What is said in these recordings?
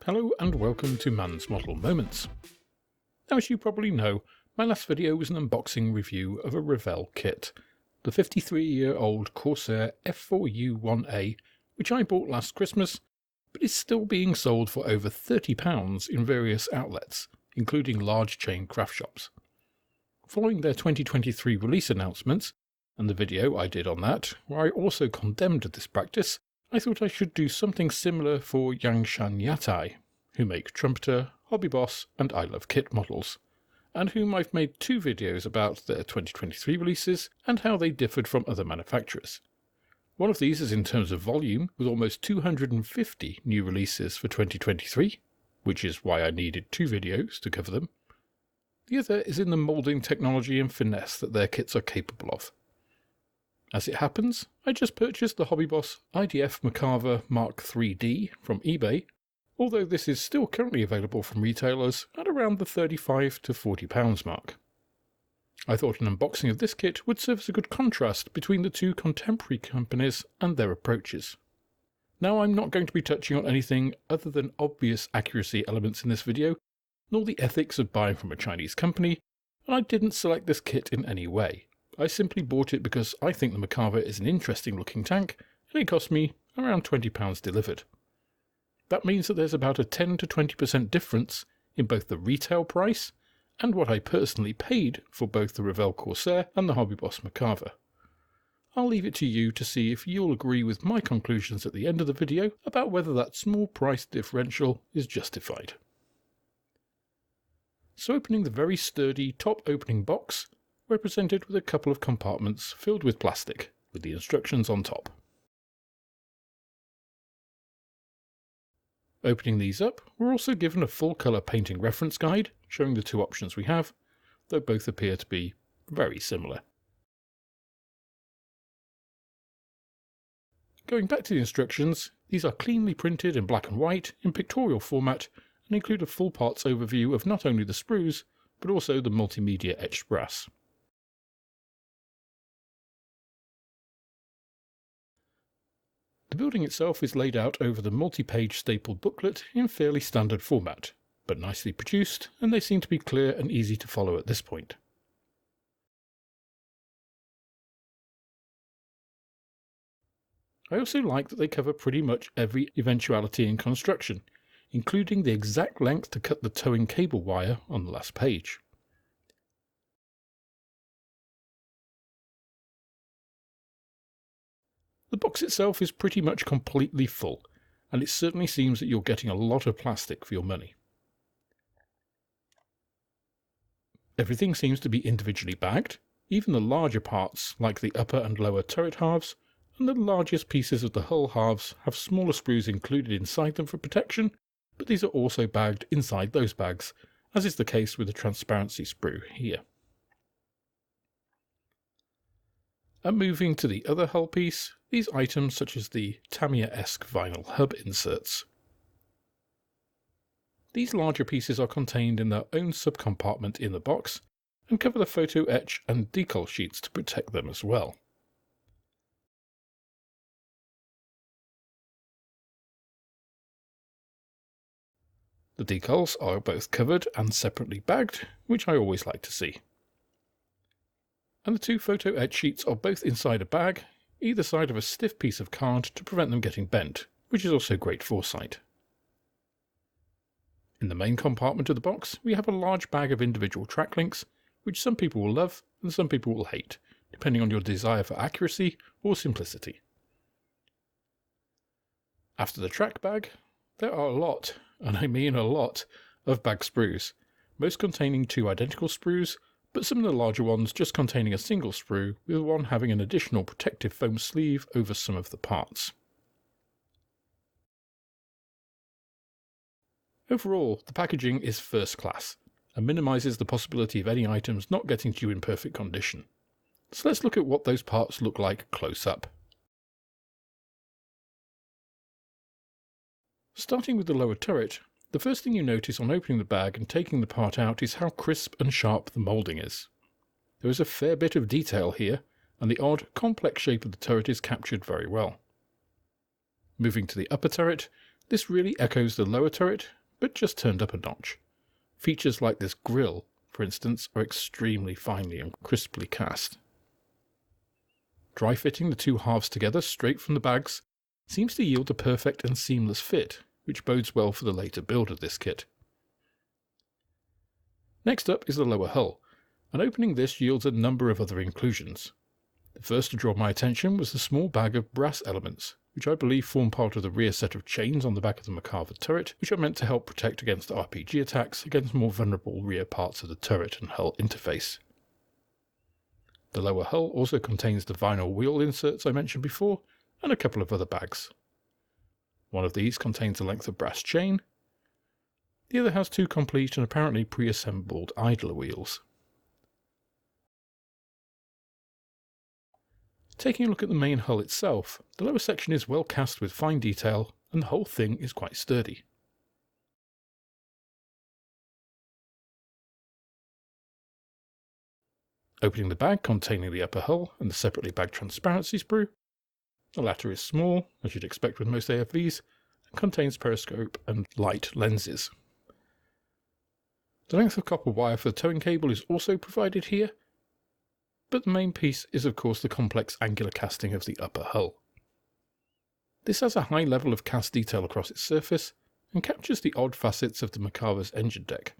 Hello and welcome to Man's Model Moments. Now, as you probably know, my last video was an unboxing review of a Revell kit, the 53-year-old Corsair F4U1A, which I bought last Christmas, but is still being sold for over £30 in various outlets, including large chain craft shops. Following their 2023 release announcements, and the video I did on that, where I also condemned this practice, I thought I should do something similar for Zhongshan Yatai, who make trumpeter, HobbyBoss and I Love Kit models, and whom I've made two videos about their 2023 releases and how they differed from other manufacturers. One of these is in terms of volume, with almost 250 new releases for 2023, which is why I needed two videos to cover them. The other is in the moulding technology and finesse that their kits are capable of. As it happens, I just purchased the HobbyBoss IIID Merkava Mark IIID from eBay, although this is still currently available from retailers at around the £35 to £40 mark. I thought an unboxing of this kit would serve as a good contrast between the two contemporary companies and their approaches. Now, I'm not going to be touching on anything other than obvious accuracy elements in this video, nor the ethics of buying from a Chinese company, and I didn't select this kit in any way. I simply bought it because I think the Merkava is an interesting looking tank, and it cost me around £20 delivered. That means that there's about a 10 to 20% difference in both the retail price and what I personally paid for both the Revell Corsair and the HobbyBoss Merkava. I'll leave it to you to see if you'll agree with my conclusions at the end of the video about whether that small price differential is justified. So, opening the very sturdy top opening box, we're presented with a couple of compartments filled with plastic, with the instructions on top. Opening these up, we're also given a full-colour painting reference guide showing the two options we have, though both appear to be very similar. Going back to the instructions, these are cleanly printed in black and white in pictorial format and include a full parts overview of not only the sprues, but also the multimedia etched brass. The building itself is laid out over the multi-page stapled booklet in fairly standard format, but nicely produced, and they seem to be clear and easy to follow at this point. I also like that they cover pretty much every eventuality in construction, including the exact length to cut the towing cable wire on the last page. The box itself is pretty much completely full, and it certainly seems that you're getting a lot of plastic for your money. Everything seems to be individually bagged, even the larger parts like the upper and lower turret halves, and the largest pieces of the hull halves have smaller sprues included inside them for protection, but these are also bagged inside those bags, as is the case with the transparency sprue here. And moving to the other hull piece, these items such as the Tamiya-esque vinyl hub inserts. These larger pieces are contained in their own subcompartment in the box, and cover the photo etch and decal sheets to protect them as well. The decals are both covered and separately bagged, which I always like to see. And the two photo etch sheets are both inside a bag, either side of a stiff piece of card to prevent them getting bent, which is also great foresight. In the main compartment of the box, we have a large bag of individual track links, which some people will love and some people will hate, depending on your desire for accuracy or simplicity. After the track bag, there are a lot, and I mean a lot, of bag sprues, most containing two identical sprues, but some of the larger ones just containing a single sprue, with one having an additional protective foam sleeve over some of the parts. Overall, the packaging is first class, and minimises the possibility of any items not getting to you in perfect condition. So let's look at what those parts look like close up. Starting with the lower turret, the first thing you notice on opening the bag and taking the part out is how crisp and sharp the moulding is. There is a fair bit of detail here, and the odd, complex shape of the turret is captured very well. Moving to the upper turret, This really echoes the lower turret, but just turned up a notch. Features like this grille, for instance, are extremely finely and crisply cast. Dry fitting the two halves together straight from the bags seems to yield a perfect and seamless fit, which bodes well for the later build of this kit. Next up is the lower hull, and opening this yields a number of other inclusions. The first to draw my attention was the small bag of brass elements, which I believe form part of the rear set of chains on the back of the Merkava turret, which are meant to help protect against RPG attacks against more vulnerable rear parts of the turret and hull interface. The lower hull also contains the vinyl wheel inserts I mentioned before, and a couple of other bags. One of these contains a length of brass chain. The other has two complete and apparently pre-assembled idler wheels. Taking a look at the main hull itself, the lower section is well cast with fine detail, and the whole thing is quite sturdy. Opening the bag containing the upper hull and the separately bagged transparency sprue, the latter is small, as you'd expect with most AFVs, and contains periscope and light lenses. The length of copper wire for the towing cable is also provided here, but the main piece is of course the complex angular casting of the upper hull. This has a high level of cast detail across its surface and captures the odd facets of the Merkava's engine deck.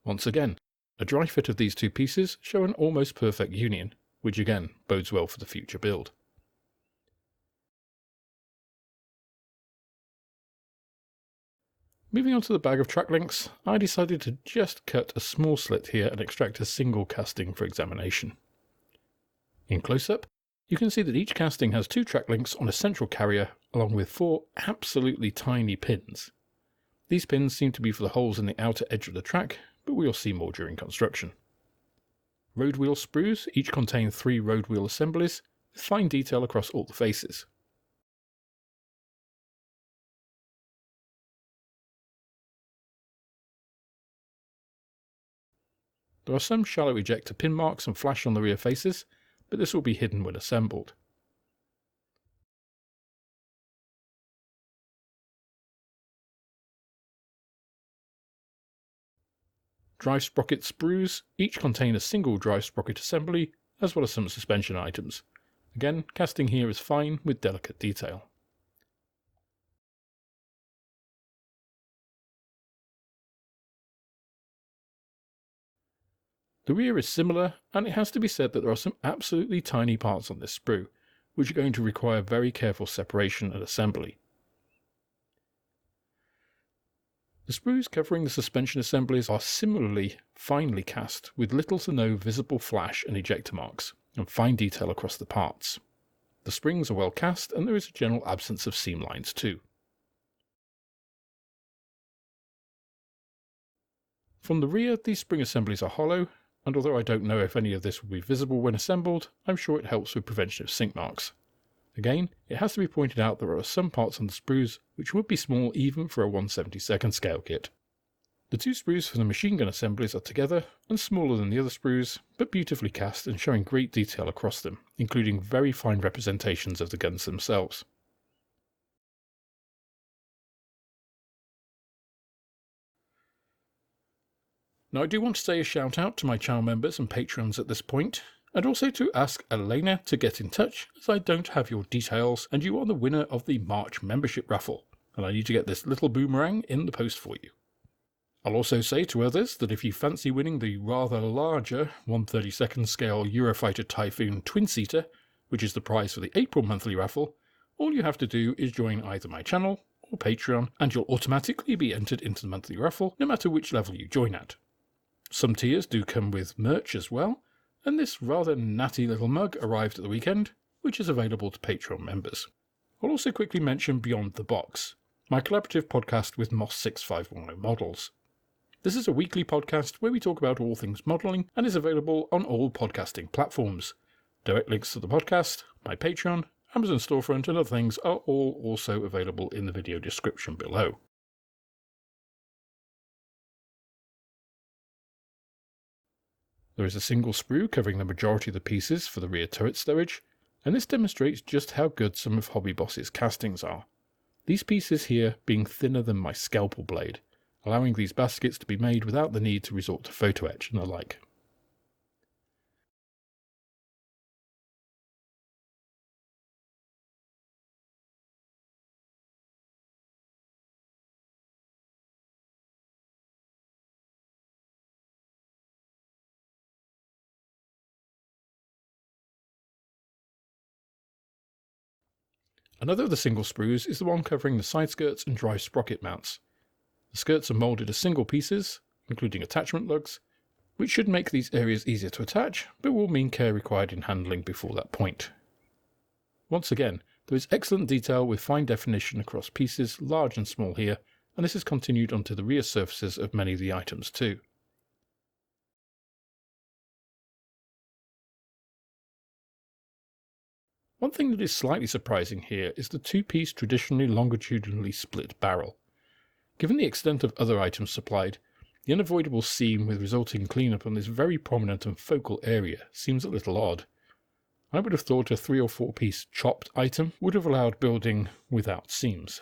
Once again, a dry fit of these two pieces show an almost perfect union, which again bodes well for the future build. Moving on to the bag of track links, I decided to just cut a small slit here and extract a single casting for examination. In close-up, you can see that each casting has two track links on a central carrier along with four absolutely tiny pins. These pins seem to be for the holes in the outer edge of the track, but we'll see more during construction. Road wheel sprues each contain 3 road wheel assemblies, with fine detail across all the faces. There are some shallow ejector pin marks and flash on the rear faces, but this will be hidden when assembled. Drive sprocket sprues each contain a single drive sprocket assembly, as well as some suspension items. Again, casting here is fine with delicate detail. The rear is similar, and it has to be said that there are some absolutely tiny parts on this sprue, which are going to require very careful separation and assembly. The sprues covering the suspension assemblies are similarly finely cast, with little to no visible flash and ejector marks, and fine detail across the parts. The springs are well cast, and there is a general absence of seam lines too. From the rear, these spring assemblies are hollow, and although I don't know if any of this will be visible when assembled, I'm sure it helps with prevention of sink marks. Again, it has to be pointed out there are some parts on the sprues which would be small even for a 1/72 scale kit. The two sprues for the machine gun assemblies are together and smaller than the other sprues, but beautifully cast and showing great detail across them, including very fine representations of the guns themselves. Now I do want to say a shout out to my channel members and patrons at this point, and also to ask Elena to get in touch, as I don't have your details and you are the winner of the March membership raffle, and I need to get this little boomerang in the post for you. I'll also say to others that if you fancy winning the rather larger 1/32 scale Eurofighter Typhoon twin-seater, which is the prize for the April monthly raffle, all you have to do is join either my channel or Patreon, and you'll automatically be entered into the monthly raffle, no matter which level you join at. Some tiers do come with merch as well, and this rather natty little mug arrived at the weekend, which is available to Patreon members. I'll also quickly mention Beyond the Box, my collaborative podcast with Moss 6510 Models. This is a weekly podcast where we talk about all things modelling and is available on all podcasting platforms. Direct links to the podcast, my Patreon, Amazon storefront and other things are all also available in the video description below. There is a single sprue covering the majority of the pieces for the rear turret stowage, and this demonstrates just how good some of HobbyBoss's castings are. These pieces here being thinner than my scalpel blade, allowing these baskets to be made without the need to resort to photo etch and the like. Another of the single sprues is the one covering the side skirts and drive sprocket mounts. The skirts are moulded as single pieces, including attachment lugs, which should make these areas easier to attach, but will mean care required in handling before that point. Once again, there is excellent detail with fine definition across pieces, large and small here, and this is continued onto the rear surfaces of many of the items too. One thing that is slightly surprising here is the two-piece traditionally longitudinally split barrel. Given the extent of other items supplied, the unavoidable seam with resulting cleanup on this very prominent and focal area seems a little odd. I would have thought a 3 or 4 piece chopped item would have allowed building without seams.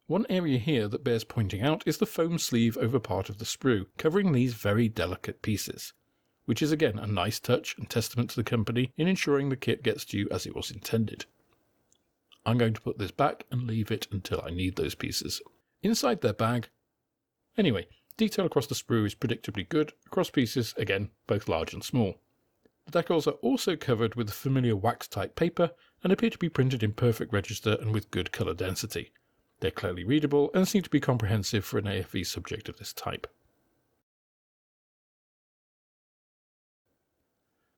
One area here that bears pointing out is the foam sleeve over part of the sprue, covering these very delicate pieces, which is again a nice touch and testament to the company in ensuring the kit gets to you as it was intended. I'm going to put this back and leave it until I need those pieces. Inside their bag. Anyway, detail across the sprue is predictably good, across pieces, again, both large and small. The decals are also covered with the familiar wax-type paper and appear to be printed in perfect register and with good colour density. They're clearly readable and seem to be comprehensive for an AFV subject of this type.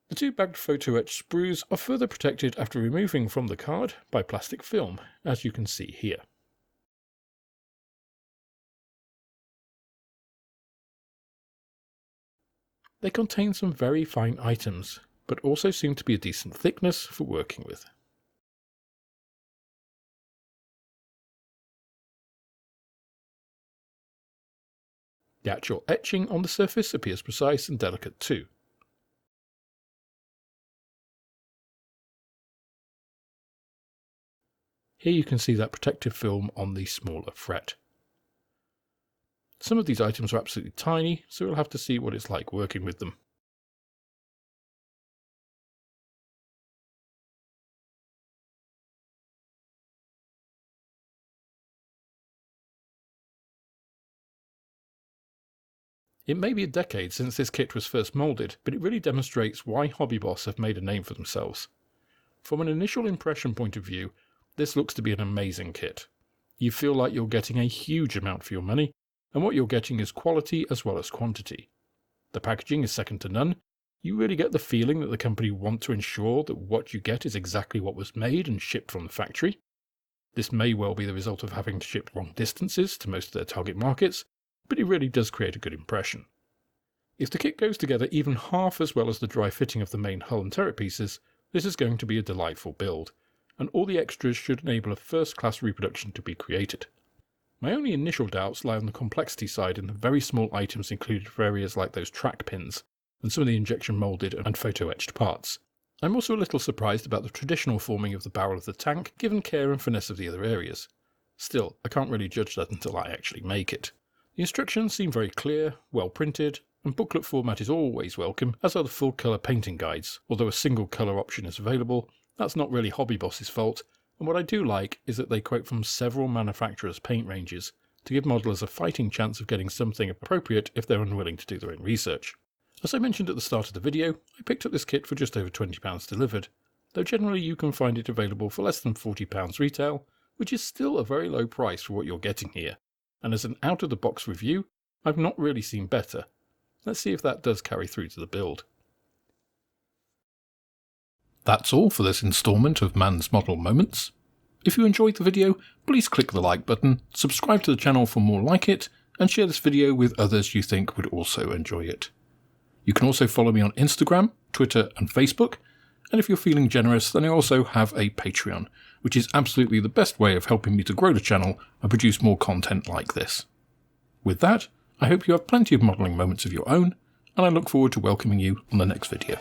The two bagged photo etched sprues are further protected after removing from the card by plastic film, as you can see here. They contain some very fine items, but also seem to be a decent thickness for working with. The actual etching on the surface appears precise and delicate too. Here you can see that protective film on the smaller fret. Some of these items are absolutely tiny, so we'll have to see what it's like working with them. It may be a decade since this kit was first moulded, but it really demonstrates why HobbyBoss have made a name for themselves. From an initial impression point of view, this looks to be an amazing kit. You feel like you're getting a huge amount for your money, and what you're getting is quality as well as quantity. The packaging is second to none. You really get the feeling that the company want to ensure that what you get is exactly what was made and shipped from the factory. This may well be the result of having to ship long distances to most of their target markets, but it really does create a good impression. If the kit goes together even half as well as the dry fitting of the main hull and turret pieces, this is going to be a delightful build, and all the extras should enable a first-class reproduction to be created. My only initial doubts lie on the complexity side in the very small items included for areas like those track pins, and some of the injection moulded and photo-etched parts. I'm also a little surprised about the traditional forming of the barrel of the tank, given care and finesse of the other areas. Still, I can't really judge that until I actually make it. The instructions seem very clear, well printed, and booklet format is always welcome, as are the full colour painting guides. Although a single colour option is available, that's not really HobbyBoss's fault, and what I do like is that they quote from several manufacturers' paint ranges to give modelers a fighting chance of getting something appropriate if they're unwilling to do their own research. As I mentioned at the start of the video, I picked up this kit for just over £20 delivered, though generally you can find it available for less than £40 retail, which is still a very low price for what you're getting here, and as an out-of-the-box review, I've not really seen better. Let's see if that does carry through to the build. That's all for this instalment of Man's Model Moments. If you enjoyed the video, please click the like button, subscribe to the channel for more like it, and share this video with others you think would also enjoy it. You can also follow me on Instagram, Twitter and Facebook, and if you're feeling generous, then I also have a Patreon, which is absolutely the best way of helping me to grow the channel and produce more content like this. With that, I hope you have plenty of modelling moments of your own, and I look forward to welcoming you on the next video.